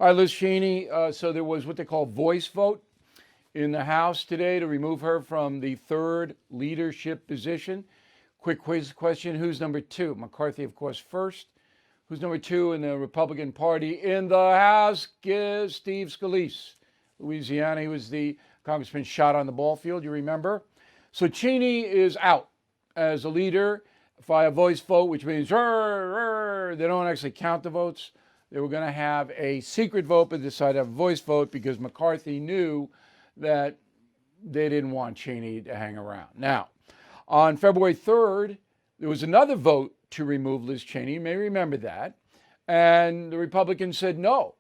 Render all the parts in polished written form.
All right, Liz Cheney. So there was what they call voice vote in the House today to remove her from the third leadership position. Quick quiz question. Who's number two? McCarthy, of course, first. Who's number two in the Republican Party in the House? Steve Scalise. Louisiana, he was the congressman shot on the ball field, you remember? So Cheney is out as a leader via voice vote, which means they don't actually count the votes. They were going to have a secret vote, but decided to have a voice vote because McCarthy knew that they didn't want Cheney to hang around. Now, on February 3rd, there was another vote to remove Liz Cheney. You may remember that. And the Republicans said, no,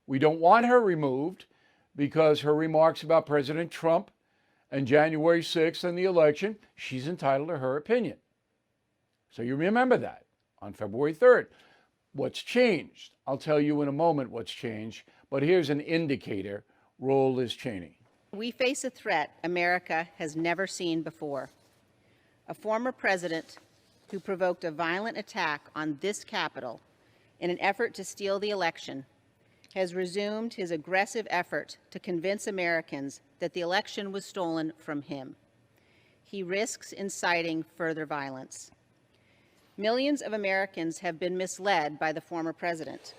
we don't want her removed because her remarks about President Trump and January 6th and the election, she's entitled to her opinion. So you remember that on February 3rd. What's changed? I'll tell you in a moment what's changed, but here's an indicator. Roll Liz Cheney. We face a threat America has never seen before. A former president who provoked a violent attack on this Capitol in an effort to steal the election has resumed his aggressive effort to convince Americans that the election was stolen from him. He risks inciting further violence. Millions of Americans have been misled by the former president.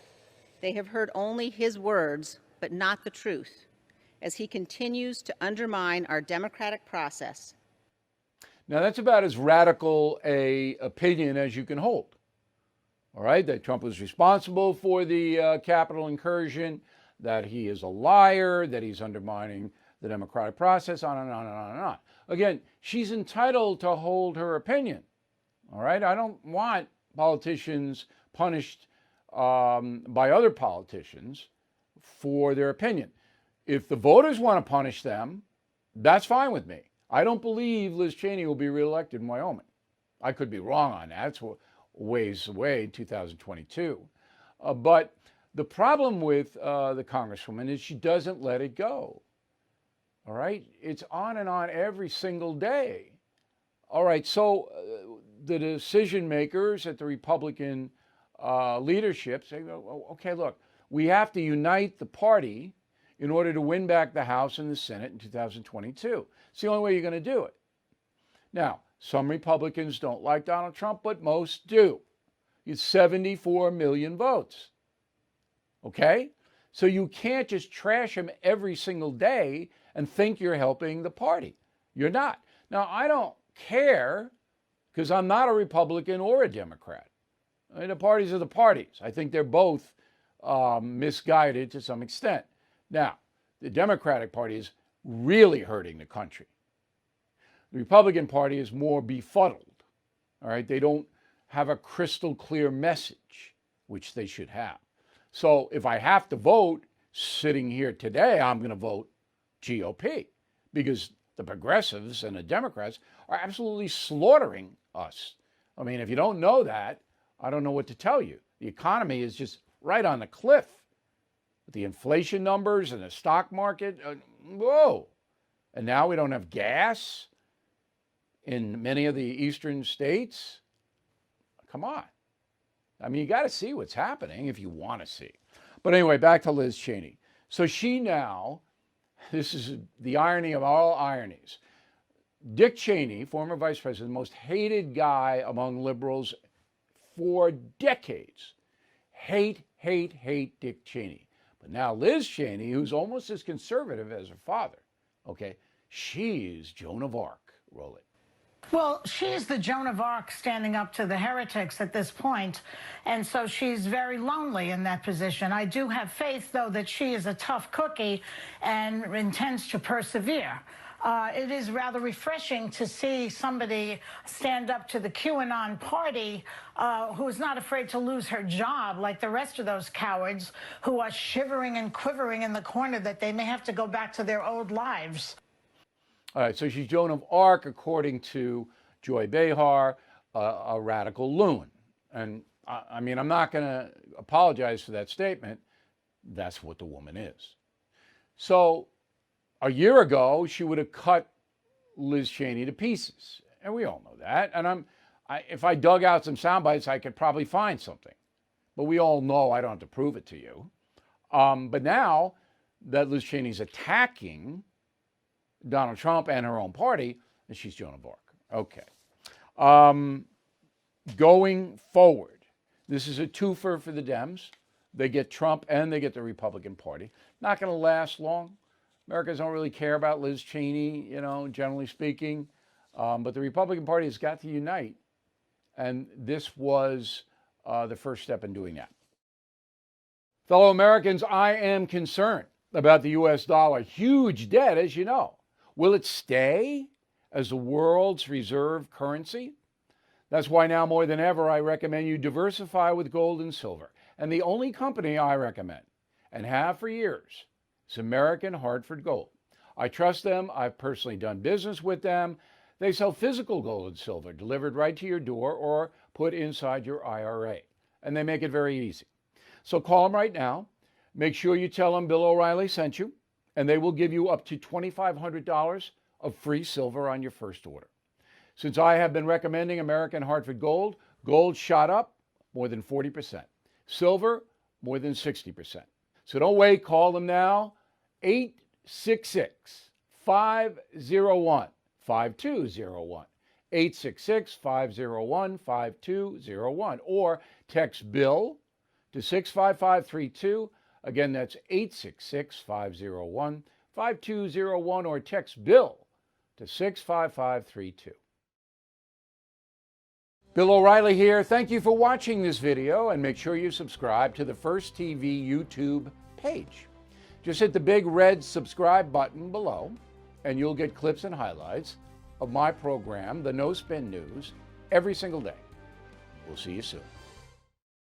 They have heard only his words, but not the truth, as he continues to undermine our democratic process. Now, that's about as radical an opinion as you can hold. All right, that Trump was responsible for the Capitol incursion, that he is a liar, that he's undermining the democratic process, on and on and on and on. Again, she's entitled to hold her opinion. All right, I don't want politicians punished by other politicians for their opinion. If the voters want to punish them, that's fine with me. I don't believe Liz Cheney will be reelected in Wyoming. I could be wrong on that. It's ways away, 2022. But the problem with the Congresswoman is she doesn't let it go. All right? It's on and on every single day. All right, so the decision makers at the Republican leadership say, okay, look, we have to unite the party in order to win back the House and the Senate in 2022. It's the only way you're going to do it. Now, some Republicans don't like Donald Trump, but most do. It's 74 million votes. Okay? So you can't just trash him every single day and think you're helping the party. You're not. Now, I don't care because I'm not a Republican or a Democrat. I mean, the parties are the parties. I think they're both misguided to some extent. Now, the Democratic Party is really hurting the country. The Republican Party is more befuddled. All right, they don't have a crystal clear message, which they should have. So if I have to vote sitting here today, I'm going to vote GOP because the progressives and the Democrats are absolutely slaughtering us. I mean, if you don't know that, I don't know what to tell you. The economy is just right on the cliff. The inflation numbers and the stock market, whoa. And now we don't have gas in many of the eastern states. Come on. I mean, you got to see what's happening if you want to see. But anyway, back to Liz Cheney. So she now, this is the irony of all ironies. Dick Cheney, former vice president, the most hated guy among liberals for decades. Hate Dick Cheney. But now Liz Cheney, who's almost as conservative as her father, okay, she's Joan of Arc. Roll it. Well, she's the Joan of Arc standing up to the heretics at this point, and so she's very lonely in that position. I do have faith, though, that she is a tough cookie and intends to persevere. It is rather refreshing to see somebody stand up to the QAnon party who is not afraid to lose her job like the rest of those cowards who are shivering and quivering in the corner that they may have to go back to their old lives. All right, so she's Joan of Arc, according to Joy Behar, a radical loon. And I mean, I'm not going to apologize for that statement. That's what the woman is. So a year ago, she would have cut Liz Cheney to pieces. And we all know that. And if I dug out some sound bites, I could probably find something. But we all know I don't have to prove it to you. But now that Liz Cheney's attacking Donald Trump and her own party, and she's Joan of Arc. Okay. Going forward, this is a twofer for the Dems. They get Trump and they get the Republican Party. Not going to last long. Americans don't really care about Liz Cheney, generally speaking. But the Republican Party has got to unite. And this was the first step in doing that. Fellow Americans, I am concerned about the U.S. dollar. Huge debt, as you know. Will it stay as the world's reserve currency? That's why now more than ever, I recommend you diversify with gold and silver. And the only company I recommend, and have for years, is American Hartford Gold. I trust them. I've personally done business with them. They sell physical gold and silver delivered right to your door or put inside your IRA. And they make it very easy. So call them right now. Make sure you tell them Bill O'Reilly sent you, and they will give you up to $2,500 of free silver on your first order. Since I have been recommending American Hartford Gold, gold shot up more than 40%. Silver, more than 60%. So don't wait. Call them now. 866-501-5201. 866-501-5201. Or text Bill to 65532. Again, that's 866-501-5201. Or text Bill to 65532. Bill O'Reilly here. Thank you for watching this video, and make sure you subscribe to the First TV YouTube page. Just hit the big red subscribe button below, and you'll get clips and highlights of my program, The No Spin News, every single day. We'll see you soon.